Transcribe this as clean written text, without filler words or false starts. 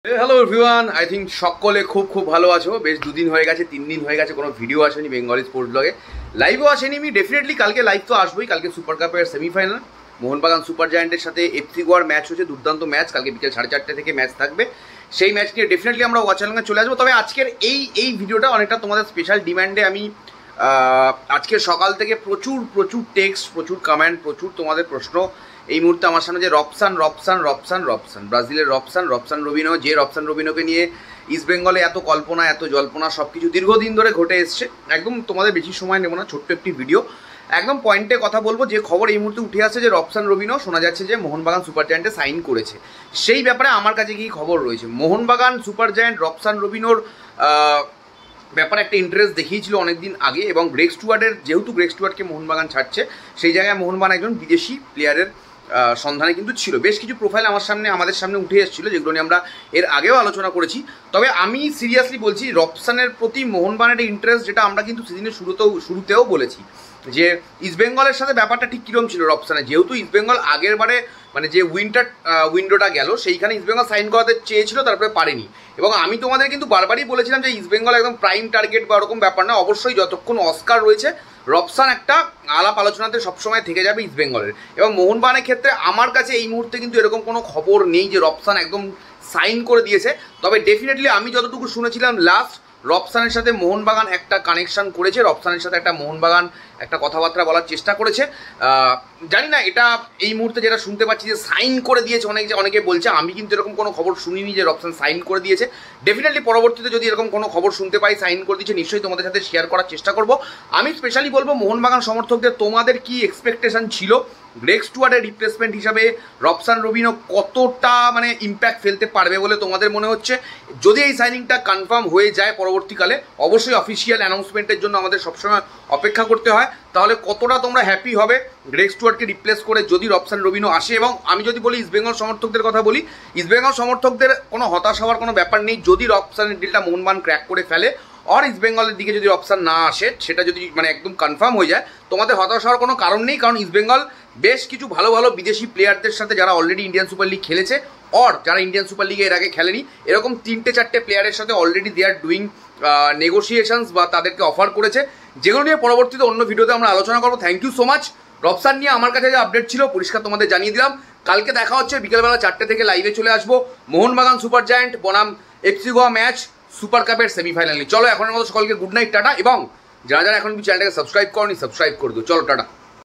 Hello everyone, I think সকলে খুব ভালো আছো। বেশ দুদিন হয়ে গেছে, 3 দিন হয়ে গেছে কোনো ভিডিও আসেনি বেঙ্গলি স্পোর্টস ব্লগে, লাইভও আসেনি। আমি ডেফিনেটলি কালকে লাইভ তো আসবোই। কালকে সুপার কাপের সেমিফাইনাল মোহনবাগান সুপার জায়ান্টের সাথে এফসি গোয়ার ম্যাচ হচ্ছে, দুর্দান্ত ম্যাচ। কালকে বিকেল 4:30 থেকে ম্যাচ থাকবে। সেই ম্যাচ নিয়ে ডেফিনেটলি আমরা ওয়াচালঙ্গে চলে আসবো। তবে আজকের এই ভিডিওটা অনেকটা তোমাদের স্পেশাল ডিম্যান্ডে আমি আজকে সকাল থেকে প্রচুর টেক্সট, প্রচুর কমেন্ট, প্রচুর তোমাদের প্রশ্ন এই মুহূর্তে আমার সামনে, যে রবসান ব্রাজিলের রবসান রবিনো, যে রবসান রবিনোকে নিয়ে ইস্টবেঙ্গলে এত কল্পনা, এত জল্পনা, সব কিছু দীর্ঘদিন ধরে ঘটে এসছে। একদম তোমাদের বেশি সময় নেব না, ছোট্ট একটি ভিডিও, একদম পয়েন্টে কথা বলবো। যে খবর এই মুহূর্তে উঠে আসছে যে রবসান রবিনো শোনা যাচ্ছে যে মোহনবাগান সুপার জায়ান্টে সাইন করেছে, সেই ব্যাপারে আমার কাছে কি খবর রয়েছে। মোহনবাগান সুপার জায়ান্ট রবসান রবিনোর ব্যাপারে একটা ইন্টারেস্ট দেখিয়েছিল অনেকদিন আগে, এবং গ্রেগ স্টুয়ার্টের, যেহেতু গ্রেগ স্টুয়ার্টকে মোহনবাগান ছাড়ছে, সেই জায়গায় মোহনবাগান একজন বিদেশি প্লেয়ারের সন্ধানে কিন্তু ছিল। বেশ কিছু প্রোফাইল আমাদের সামনে উঠে এসেছিলো, যেগুলো নিয়ে আমরা এর আগেও আলোচনা করেছি। তবে আমি সিরিয়াসলি বলছি, রবসানের প্রতি মোহনবাগানের ইন্টারেস্ট, যেটা আমরা কিন্তু সিজনের শুরুতেও বলেছি, যে ইস্টবেঙ্গলের সাথে ব্যাপারটা ঠিক কীরকম ছিল রবসানের। যেহেতু ইস্টবেঙ্গল আগের বারে মানে যে উইন্ডোটা গেল, সেইখানে ইস্টবেঙ্গল সাইন করাতে চেয়েছিল, তারপরে পারেনি। এবং আমি তোমাদের কিন্তু বারবারই বলেছিলাম যে ইস্টবেঙ্গল একদম প্রাইম টার্গেট বা ওরকম ব্যাপার না। অবশ্যই যতক্ষণ অস্কার রয়েছে, রবসান একটা আলাপ আলোচনাতে সবসময় থেকে যাবে ইস্টবেঙ্গলের। এবং মোহনবাগানের ক্ষেত্রে আমার কাছে এই মুহূর্তে কিন্তু এরকম কোনো খবর নেই যে রবসান একদম সাইন করে দিয়েছে। তবে ডেফিনেটলি আমি যতটুকু শুনেছিলাম, লাস্ট রবসানের সাথে মোহনবাগান একটা কানেকশন করেছে, রবসানের সাথে একটা মোহনবাগান একটা কথাবার্তা বলার চেষ্টা করেছে। জানি না, এটা এই মুহূর্তে যেটা শুনতে পাচ্ছি যে সাইন করে দিয়েছে, অনেকে বলছে। আমি কিন্তু এরকম কোনো খবর শুনিনি যে রবসান সাইন করে দিয়েছে। ডেফিনেটলি পরবর্তীতে যদি এরকম কোনো খবর শুনতে পাই সাইন করে দিয়েছে, নিশ্চয়ই তোমাদের সাথে শেয়ার করার চেষ্টা করব। আমি স্পেশালি বলবো মোহনবাগান সমর্থকদের, তোমাদের কি এক্সপেকটেশন ছিল গ্রেগ স্টুয়ার্টের রিপ্লেসমেন্ট হিসাবে রবসান রবিনো কতটা মানে ইম্প্যাক্ট ফেলতে পারবে বলে তোমাদের মনে হচ্ছে? যদি এই সাইনিংটা কনফার্ম হয়ে যায় পরবর্তীকালে, অবশ্যই অফিসিয়াল অ্যানাউন্সমেন্টের জন্য আমাদের সবসময় অপেক্ষা করতে হয়, তাহলে কতটা তোমরা হ্যাপি হবে গ্রেগ স্টুয়ার্টকে রিপ্লেস করে যদি রবসান রবিনো আসে। এবং আমি যদি বলি ইস্টবেঙ্গল সমর্থকদের কথা বলি, ইস্টবেঙ্গল সমর্থকদের কোনো হতাশ হওয়ার কোনো ব্যাপার নেই। যদি রবসানের ডিলটা মোহনবাগান ক্র্যাক করে ফেলে, আর ইস্টবেঙ্গলের দিকে যদি অপশান না আসে, সেটা যদি মানে একদম কনফার্ম হয়ে যায়, তোমাদের হতাশ হওয়ার কোনো কারণ নেই। কারণ ইস্টবেঙ্গল বেশ কিছু ভালো বিদেশি প্লেয়ারদের সাথে, যারা অলরেডি ইন্ডিয়ান সুপার লিগ খেলেছে, আর যারা ইন্ডিয়ান সুপার লিগে এর আগে খেলেনি, এরকম 3-4টে প্লেয়ারের সাথে already they are doing negotiations, বা তাদেরকে অফার করেছে, যেগুলো নিয়ে পরবর্তীতে অন্য ভিডিওতে আমরা আলোচনা করবো। Thank you so much. Robson নিয়ে আমার কাছে যে আপডেট ছিল পরিষ্কার তোমাদের জানিয়ে দিলাম। কালকে দেখা হচ্ছে বিকেলবেলা 4টে থেকে লাইভে চলে আসবো মোহনবাগান সুপার জায়ান্ট বনাম এফসি গোয়া ম্যাচ সুপার কাপের সেমিফাইনালে। চলো এখনের মতো সকলকে গুড নাইট, টাটা। এবং যারা এখন চ্যানেলটাকে সাবস্ক্রাইব করনি, সাবস্ক্রাইব করে দিও। চলো টাটা।